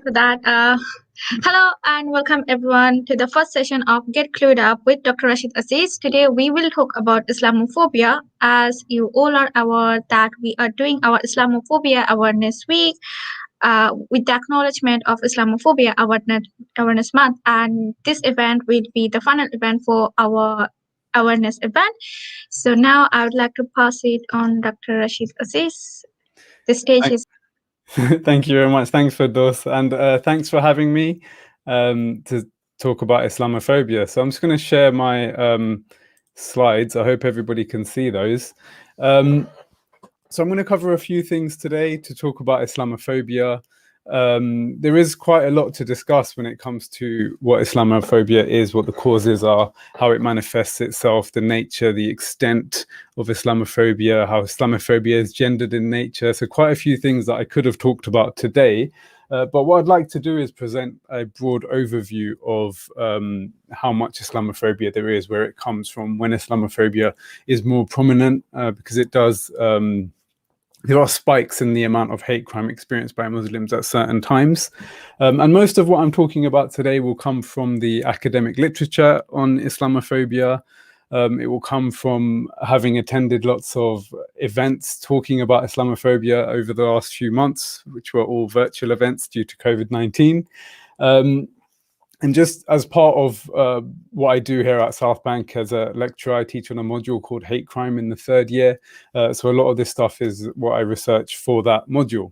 For that. Hello and welcome everyone to the first session of Get Clued Up with Dr. Rashid Aziz. Today we will talk about Islamophobia. As you all are aware that we are doing our Islamophobia Awareness Week with the acknowledgement of Islamophobia Awareness Month, and this event will be the final event for our awareness event. So now I would like to pass it on Dr. Rashid Aziz. The stage is Thank you very much. Thanks for this, and thanks for having me to talk about Islamophobia. So I'm just going to share my slides. I hope everybody can see those. So I'm going to cover a few things today to talk about Islamophobia. There is quite a lot to discuss when it comes to what Islamophobia is, what the causes are, how it manifests itself, the nature, the extent of Islamophobia, how Islamophobia is gendered in nature. So quite a few things that I could have talked about today. But what I'd like to do is present a broad overview of how much Islamophobia there is, where it comes from, when Islamophobia is more prominent, because it does... there are spikes in the amount of hate crime experienced by Muslims at certain times. And most of what I'm talking about today will come from the academic literature on Islamophobia. It will come from having attended lots of events talking about Islamophobia over the last few months, which were all virtual events due to COVID-19. And just as part of what I do here at South Bank as a lecturer, I teach on a module called Hate Crime in the third year. So a lot of this stuff is what I research for that module.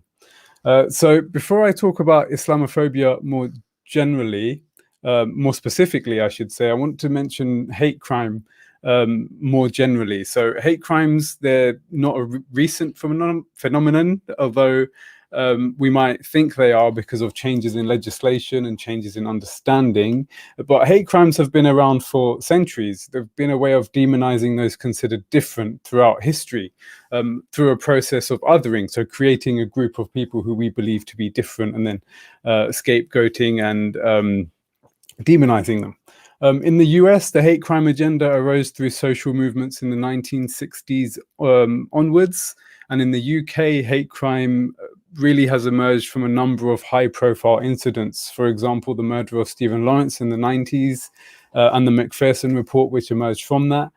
So before I talk about Islamophobia more generally, more specifically, I should say, I want to mention hate crime more generally. So hate crimes, they're not a recent phenomenon, although we might think they are because of changes in legislation and changes in understanding. But hate crimes have been around for centuries. They've been a way of demonizing those considered different throughout history, through a process of othering, so creating a group of people who we believe to be different and then scapegoating and demonizing them. In the US, the hate crime agenda arose through social movements in the 1960s onwards. And in the UK, hate crime really has emerged from a number of high-profile incidents. For example, the murder of Stephen Lawrence in the 90s and the Macpherson report, which emerged from that.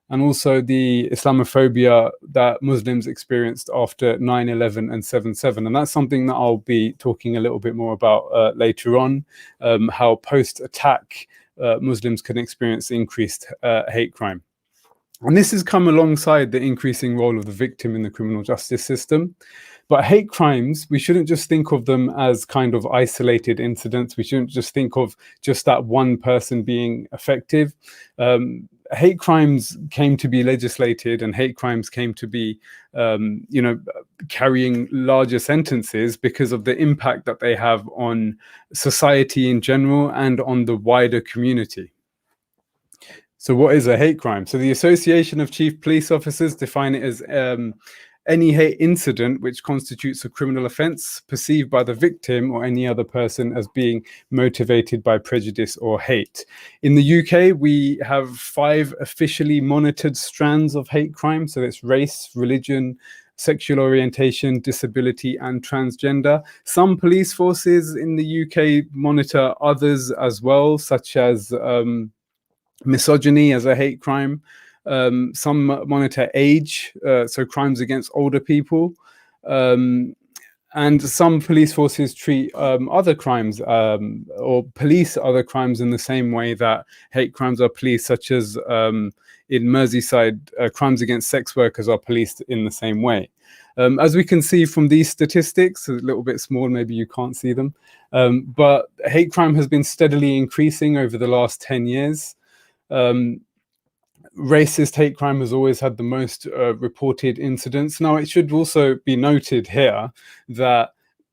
And also the Islamophobia that Muslims experienced after 9/11 and 7/7. And that's something that I'll be talking a little bit more about later on, how post-attack Muslims can experience increased hate crime. And this has come alongside the increasing role of the victim in the criminal justice system. But hate crimes, we shouldn't just think of them as kind of isolated incidents. We shouldn't just think of just that one person being effective. Hate crimes came to be legislated, and hate crimes came to be, carrying larger sentences because of the impact that they have on society in general and on the wider community. So what is a hate crime? So the Association of Chief Police Officers define it as any hate incident which constitutes a criminal offence perceived by the victim or any other person as being motivated by prejudice or hate. In the UK, we have 5 officially monitored strands of hate crime. So it's race, religion, sexual orientation, disability, and transgender. Some police forces in the UK monitor others as well, such as misogyny as a hate crime. Some monitor age, so crimes against older people. And some police forces treat other crimes or police other crimes in the same way that hate crimes are policed, such as in Merseyside, crimes against sex workers are policed in the same way. As we can see from these statistics, a little bit small, maybe you can't see them, but hate crime has been steadily increasing over the last 10 years. Racist hate crime has always had the most reported incidents. Now, it should also be noted here that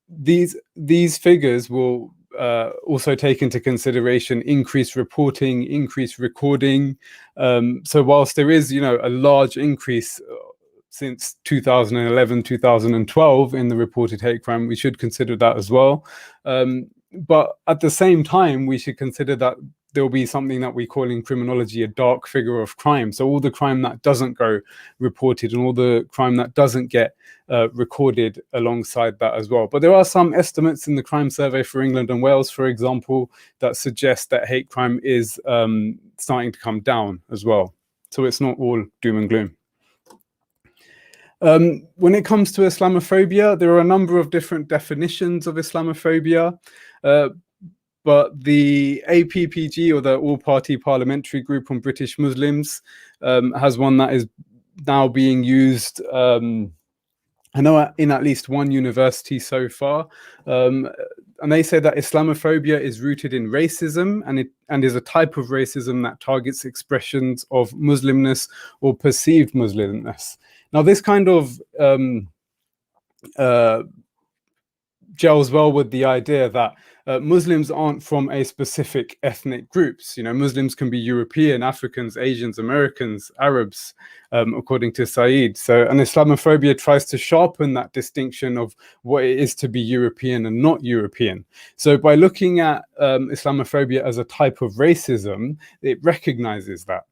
these figures will also take into consideration increased reporting, increased recording. So whilst there is, a large increase since 2011, 2012 in the reported hate crime, we should consider that as well. But at the same time, we should consider that there'll be something that we call in criminology a dark figure of crime. So all the crime that doesn't go reported and all the crime that doesn't get recorded alongside that as well. But there are some estimates in the crime survey for England and Wales, for example, that suggest that hate crime is starting to come down as well. So it's not all doom and gloom. When it comes to Islamophobia, there are a number of different definitions of Islamophobia. But the APPG, or the All-Party Parliamentary Group on British Muslims, has one that is now being used, I know, in at least one university so far. And they say that Islamophobia is rooted in racism and is a type of racism that targets expressions of Muslimness or perceived Muslimness. Now, this kind of gels well with the idea that Muslims aren't from a specific ethnic groups. You know, Muslims can be European, Africans, Asians, Americans, Arabs, according to Said. So, and Islamophobia tries to sharpen that distinction of what it is to be European and not European. So by looking at Islamophobia as a type of racism, it recognizes that.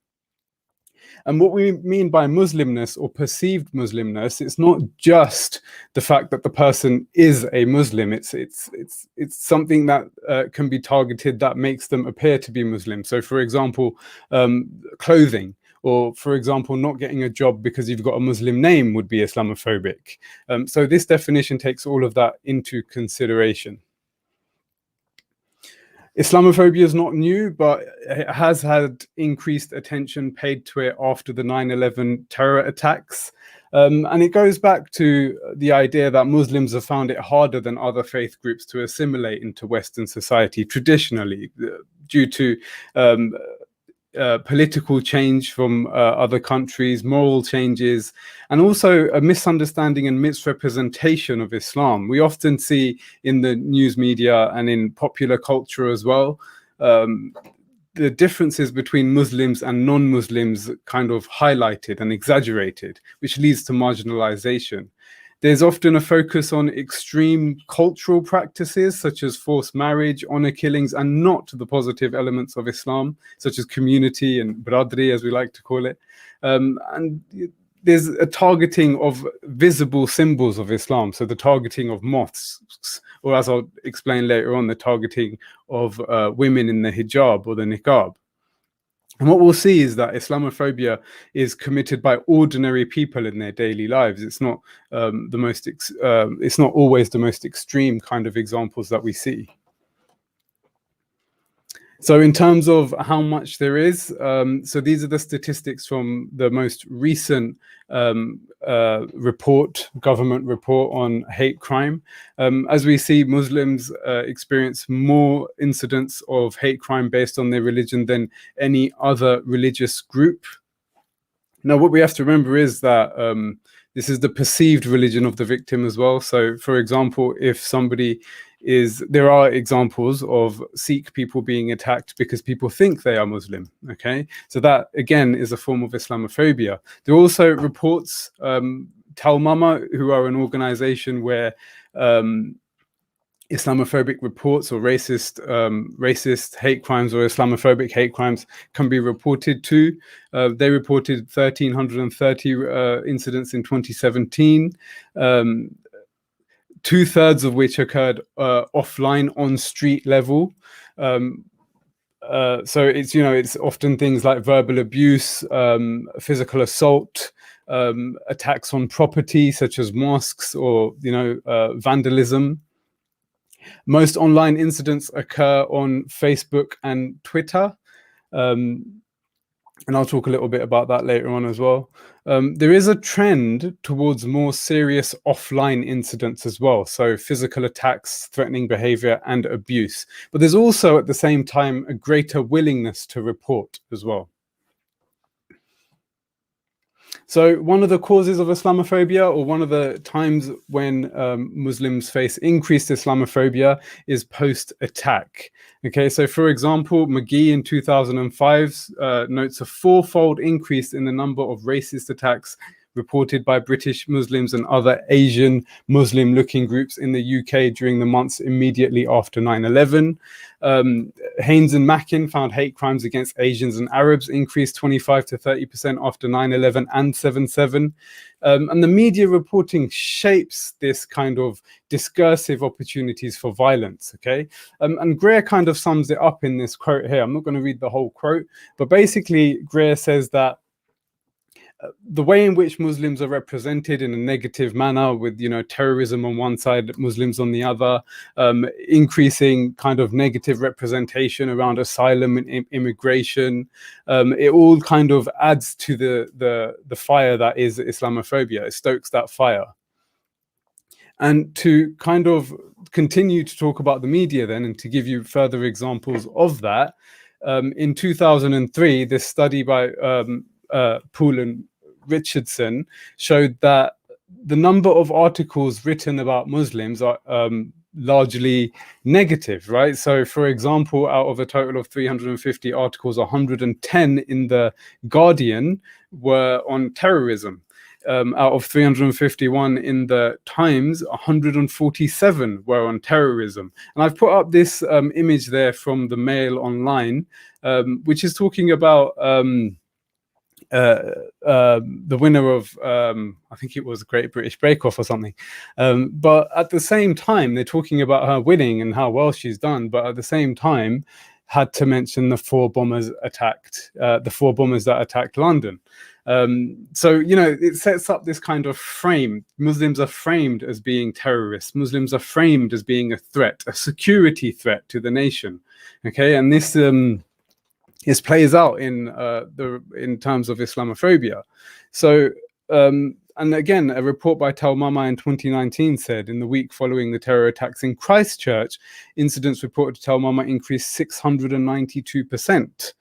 And what we mean by Muslimness or perceived Muslimness, it's not just the fact that the person is a Muslim. It's something that can be targeted that makes them appear to be Muslim. So, for example, clothing, or, for example, not getting a job because you've got a Muslim name would be Islamophobic. So this definition takes all of that into consideration. Islamophobia is not new, but it has had increased attention paid to it after the 9/11 terror attacks. And it goes back to the idea that Muslims have found it harder than other faith groups to assimilate into Western society traditionally, due to political change from other countries, moral changes, and also a misunderstanding and misrepresentation of Islam. We often see in the news media and in popular culture as well, the differences between Muslims and non-Muslims kind of highlighted and exaggerated, which leads to marginalization. There's often a focus on extreme cultural practices such as forced marriage, honor killings, and not the positive elements of Islam, such as community and bradri, as we like to call it. And there's a targeting of visible symbols of Islam, so the targeting of mosques, or as I'll explain later on, the targeting of women in the hijab or the niqab. And what we'll see is that Islamophobia is committed by ordinary people in their daily lives. It's not it's not always the most extreme kind of examples that we see. So in terms of how much there is, so these are the statistics from the most recent government report on hate crime. As we see, Muslims experience more incidents of hate crime based on their religion than any other religious group. Now, what we have to remember is that this is the perceived religion of the victim as well. So, for example, if somebody there are examples of Sikh people being attacked because people think they are Muslim. Okay, so that again is a form of Islamophobia. There are also reports, Tal Mama, who are an organization where Islamophobic reports or racist hate crimes or Islamophobic hate crimes can be reported to. They reported 1,330 incidents in 2017. 2/3 of which occurred offline on street level. So it's often things like verbal abuse, physical assault, attacks on property such as mosques, or vandalism. Most online incidents occur on Facebook and Twitter. And I'll talk a little bit about that later on as well. There is a trend towards more serious offline incidents as well. So physical attacks, threatening behavior, and abuse. But there's also at the same time a greater willingness to report as well. So one of the causes of Islamophobia, or one of the times when Muslims face increased Islamophobia, is post-attack. Okay, so for example, McGee in 2005 notes a 4-fold increase in the number of racist attacks reported by British Muslims and other Asian Muslim-looking groups in the UK during the months immediately after 9/11. Haynes and Mackin found hate crimes against Asians and Arabs increased 25 to 30% after 9/11 and 7/7. And the media reporting shapes this kind of discursive opportunities for violence, okay? And Greer kind of sums it up in this quote here. I'm not going to read the whole quote, but basically Greer says that the way in which Muslims are represented in a negative manner with, terrorism on one side, Muslims on the other, increasing kind of negative representation around asylum and immigration, it all kind of adds to the fire that is Islamophobia. It stokes that fire. And to kind of continue to talk about the media then, and to give you further examples of that, in 2003, this study by Poole and Richardson showed that the number of articles written about Muslims are largely negative, right? So, for example, out of a total of 350 articles, 110 in the Guardian were on terrorism. Out of 351 in the Times, 147 were on terrorism. And I've put up this image there from the Mail Online, which is talking about the winner of I think it was Great British Bake Off or something, but at the same time they're talking about her winning and how well she's done, but at the same time had to mention the four bombers that attacked London. So it sets up this kind of frame. Muslims are framed as being terrorists. Muslims are framed as being a threat, a security threat to the nation. Okay, and this plays out in terms of Islamophobia. So, and again, a report by Talmama in 2019 said in the week following the terror attacks in Christchurch, incidents reported to Talmama increased 692%.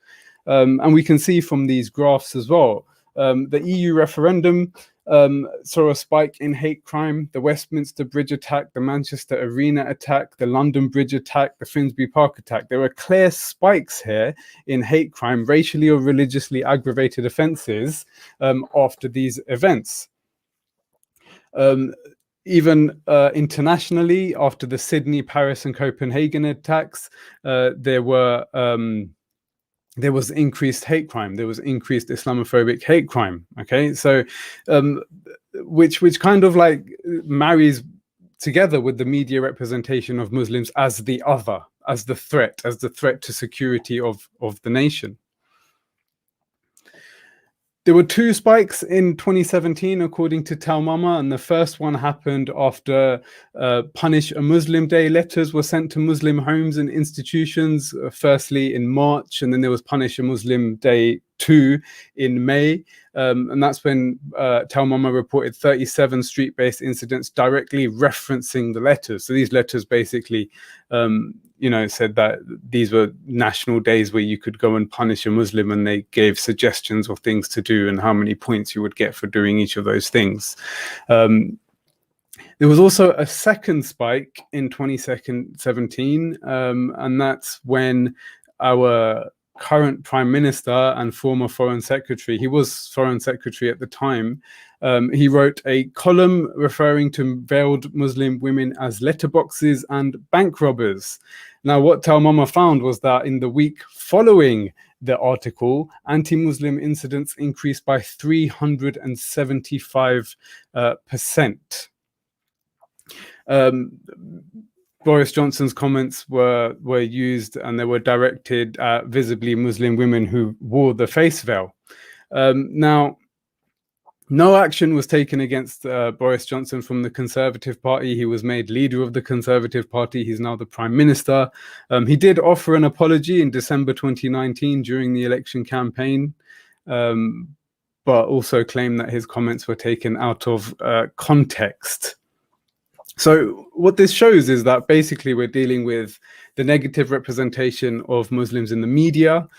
And we can see from these graphs as well, the EU referendum saw a spike in hate crime, the Westminster Bridge attack, the Manchester Arena attack, the London Bridge attack, the Finsbury Park attack. There were clear spikes here in hate crime, racially or religiously aggravated offences after these events. Even internationally, after the Sydney, Paris and Copenhagen attacks, there was increased hate crime. There was increased Islamophobic hate crime. Okay, so which kind of like marries together with the media representation of Muslims as the other, as the threat to security of the nation. There were two spikes in 2017, according to Talmama, and the first one happened after Punish a Muslim Day letters were sent to Muslim homes and institutions, firstly in March, and then there was Punish a Muslim Day 2 in May. And that's when Talmama reported 37 street-based incidents directly referencing the letters. So these letters basically said that these were national days where you could go and punish a Muslim, and they gave suggestions of things to do and how many points you would get for doing each of those things. There was also a second spike in 2017, and that's when our current Prime Minister and former Foreign Secretary, he was Foreign Secretary at the time, he wrote a column referring to veiled Muslim women as letterboxes and bank robbers. Now, what Talmama found was that in the week following the article, anti-Muslim incidents increased by 375%. Boris Johnson's comments were used, and they were directed at visibly Muslim women who wore the face veil. Now, no action was taken against Boris Johnson from the Conservative Party. He was made leader of the Conservative Party. He's now the Prime Minister. He did offer an apology in December 2019 during the election campaign, but also claimed that his comments were taken out of context. So what this shows is that basically we're dealing with the negative representation of Muslims in the media,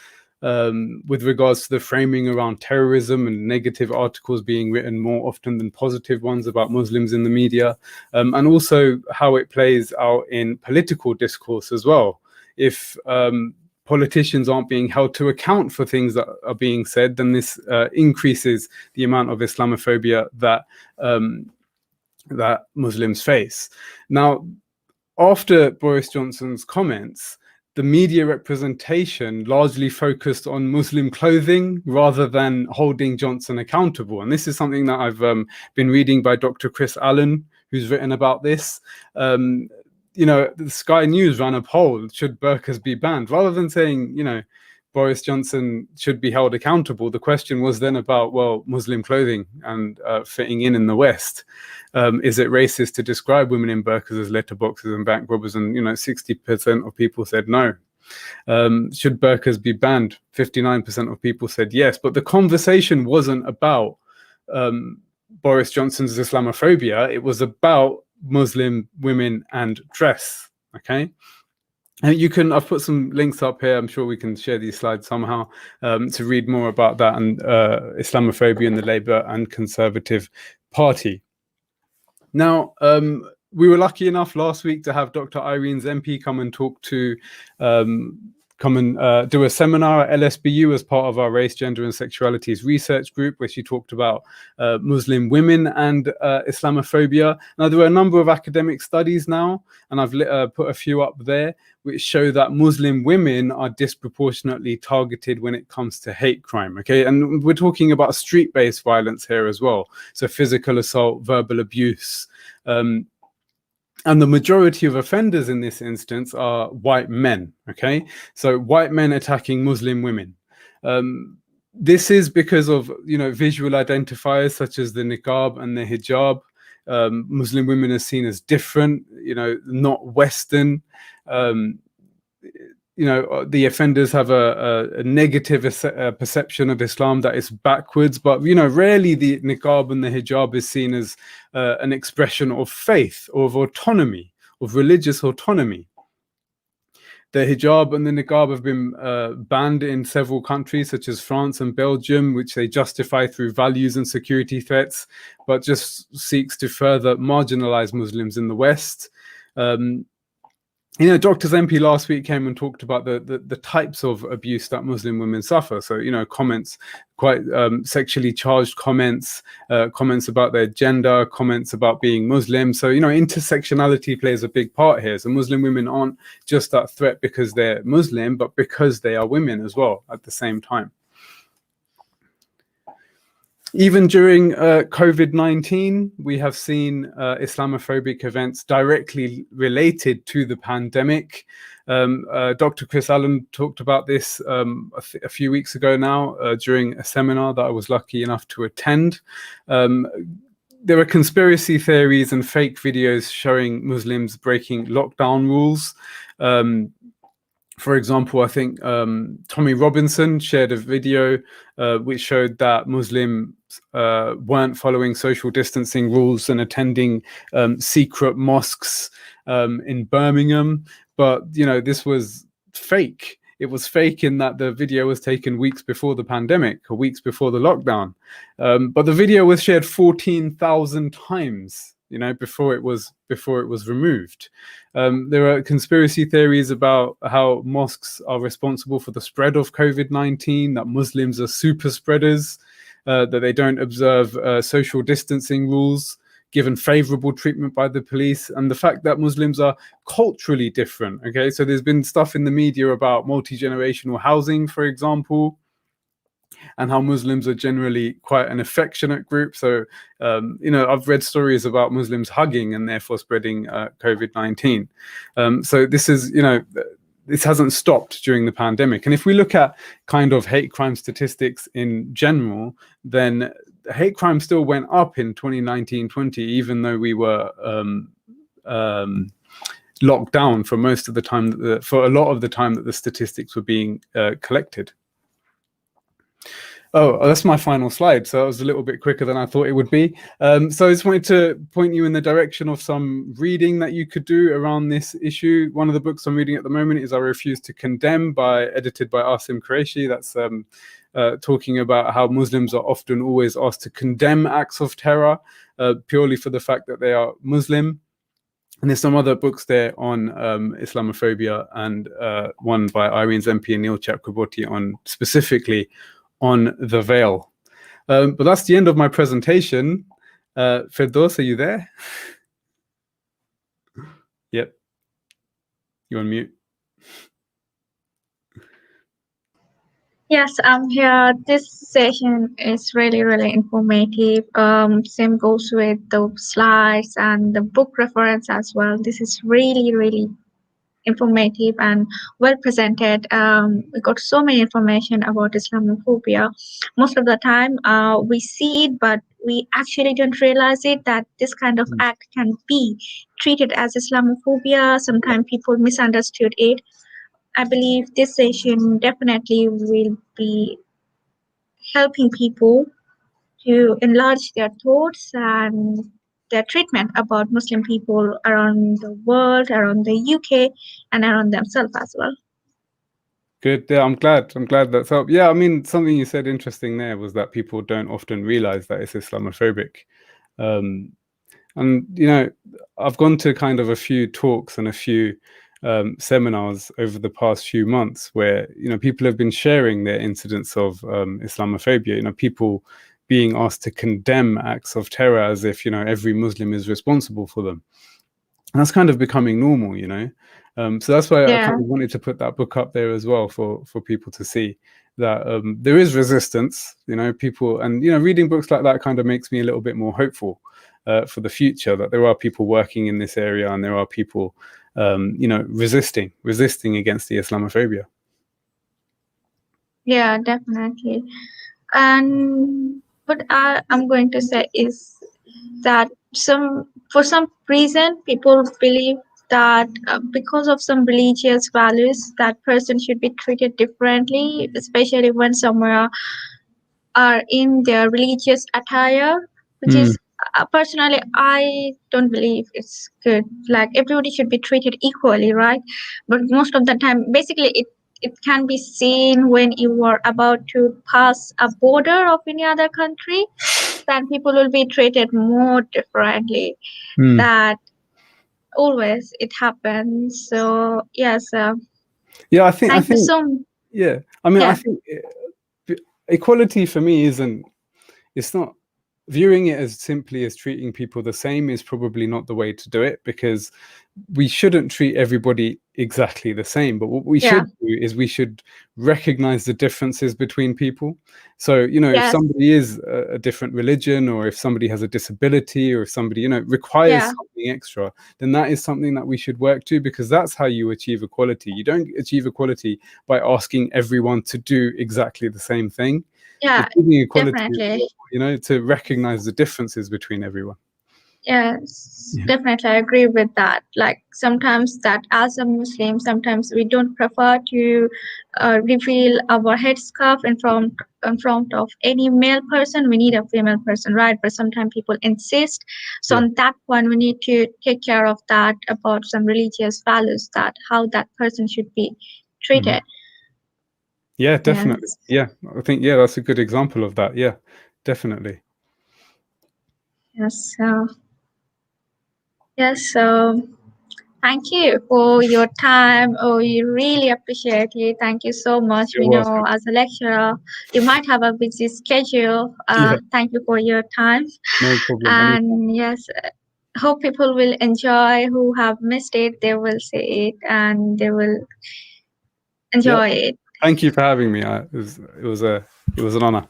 with regards to the framing around terrorism and negative articles being written more often than positive ones about Muslims in the media, and also how it plays out in political discourse as well. If politicians aren't being held to account for things that are being said, then this increases the amount of Islamophobia that that Muslims face. Now, after Boris Johnson's comments, the media representation largely focused on Muslim clothing rather than holding Johnson accountable. And this is something that I've been reading by Dr. Chris Allen, who's written about this. You know, the Sky News ran a poll, should burqas be banned? Rather than saying, you know, Boris Johnson should be held accountable, the question was then about, well, Muslim clothing and fitting in the West. Is it racist to describe women in burqas as letterboxes and bank robbers? And, you know, 60% of people said no. Should burqas be banned? 59% of people said yes. But the conversation wasn't about Boris Johnson's Islamophobia. It was about Muslim women and dress. Okay. And you can, I've put some links up here. I'm sure we can share these slides somehow to read more about that and Islamophobia in the Labour and Conservative Party. Now, we were lucky enough last week to have Dr. Irene Zempi come and talk to, come and do a seminar at LSBU as part of our Race, Gender and Sexualities Research Group, where she talked about Muslim women and Islamophobia. Now, there are a number of academic studies now, and I've put a few up there, which show that Muslim women are disproportionately targeted when it comes to hate crime, okay? And we're talking about street-based violence here as well. So physical assault, verbal abuse. And the majority of offenders in this instance are white men, okay? So white men attacking Muslim women. This is because of, you know, visual identifiers such as the niqab and the hijab. Muslim women are seen as different, you know, not Western. You know, the offenders have a negative perception of Islam that is backwards, but, you know, rarely the niqab and the hijab is seen as an expression of faith or of autonomy, of religious autonomy. The hijab and the niqab have been banned in several countries, such as France and Belgium, which they justify through values and security threats, but just seeks to further marginalize Muslims in the West. You know, Dr. Zempi last week came and talked about the types of abuse that Muslim women suffer. So, you know, comments, quite sexually charged comments, comments about their gender, comments about being Muslim. So, you know, intersectionality plays a big part here. So Muslim women aren't just that threat because they're Muslim, but because they are women as well at the same time. Even during COVID-19, we have seen Islamophobic events directly related to the pandemic. Dr. Chris Allen talked about this a few weeks ago now during a seminar that I was lucky enough to attend. There are conspiracy theories and fake videos showing Muslims breaking lockdown rules. For example, I think Tommy Robinson shared a video which showed that Muslims weren't following social distancing rules and attending secret mosques in Birmingham. But, you know, this was fake. It was fake in that the video was taken weeks before the pandemic or weeks before the lockdown. But the video was shared 14,000 times, you know, before it was removed. There are conspiracy theories about how mosques are responsible for the spread of COVID-19, that Muslims are super spreaders, that they don't observe social distancing rules, given favorable treatment by the police, and the fact that Muslims are culturally different. Okay, so there's been stuff in the media about multi-generational housing, for example, and how Muslims are generally quite an affectionate group. So, you know, I've read stories about Muslims hugging and therefore spreading COVID-19. So this is, you know, this hasn't stopped during the pandemic. And if we look at kind of hate crime statistics in general, then hate crime still went up in 2019-20, even though we were locked down for most of the time, for a lot of the time that the statistics were being collected. Oh, that's my final slide. So it was a little bit quicker than I thought it would be. So I just wanted to point you in the direction of some reading that you could do around this issue. One of the books I'm reading at the moment is I Refuse to Condemn, edited by Asim Qureshi. That's talking about how Muslims are often always asked to condemn acts of terror purely for the fact that they are Muslim. And there's some other books there on Islamophobia, and one by Irene's MP and Neil Chakraborty on specifically on the veil. But that's the end of my presentation. Firdaus, are you there? Yep. You're on mute. Yes, I'm here. This session is really, really informative. Same goes with the slides and the book reference as well. This is really, really informative and well presented. We got so many information about Islamophobia. Most of the time, we see it, but we actually don't realize it that this kind of act can be treated as Islamophobia. Sometimes people misunderstood it. I believe this session definitely will be helping people to enlarge their thoughts and their treatment about Muslim people around the world, around the UK, and around themselves as well. Good. Yeah, I'm glad that's helped. Yeah, I mean, something you said interesting there was that people don't often realize that it's Islamophobic. And, you know, I've gone to kind of a few talks and a few seminars over the past few months where, you know, people have been sharing their incidents of Islamophobia, you know, people being asked to condemn acts of terror as if, you know, every Muslim is responsible for them. And that's kind of becoming normal, you know. So that's why I kind of wanted to put that book up there as well for people to see that there is resistance, you know, people, and, you know, reading books like that kind of makes me a little bit more hopeful for the future, that there are people working in this area and there are people, you know, resisting against the Islamophobia. Yeah, definitely. And what I'm going to say is that for some reason people believe that because of some religious values that person should be treated differently, especially when somewhere are in their religious attire, which is personally I don't believe it's good. Like everybody should be treated equally, right? But most of the time, basically it can be seen when you are about to pass a border of any other country, then people will be treated more differently. That always it happens. So yes, yeah, I think yeah, I mean, I think equality for me it's not, viewing it as simply as treating people the same is probably not the way to do it, because we shouldn't treat everybody exactly the same. But what we should do is we should recognize the differences between people. So, you know, if somebody is a different religion, or if somebody has a disability, or if somebody, you know, requires something extra, then that is something that we should work to, because that's how you achieve equality. You don't achieve equality by asking everyone to do exactly the same thing. Yeah, equality, definitely. You know, to recognize the differences between everyone. Yes, definitely, I agree with that. Like sometimes that as a Muslim, sometimes we don't prefer to reveal our headscarf in front of any male person. We need a female person, right? But sometimes people insist. So on that one, we need to take care of that, about some religious values, that how that person should be treated. Yeah, definitely. Yeah, I think that's a good example of that. Yeah, definitely. Yes. So thank you for your time. Oh, we really appreciate it. Thank you so much. You're We know welcome. as a lecturer, you might have a busy schedule. Thank you for your time. No problem. And yes, hope people will enjoy. Who have missed it, they will see it and they will enjoy it. Thank you for having me. It was an honor.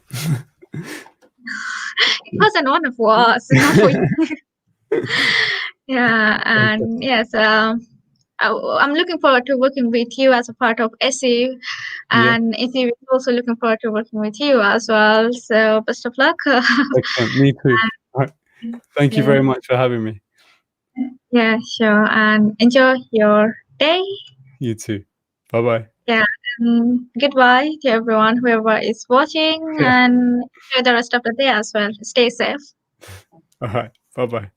It was an honor for us, not for you. Yeah, and yes, I'm looking forward to working with you as a part of SE, and SE is also looking forward to working with you as well. So best of luck. Excellent. Me too. Thank you very much for having me. Yeah, sure, and enjoy your day. You too. Bye-bye. Yeah, goodbye to everyone, whoever is watching, and enjoy the rest of the day as well. Stay safe. All right. Bye-bye.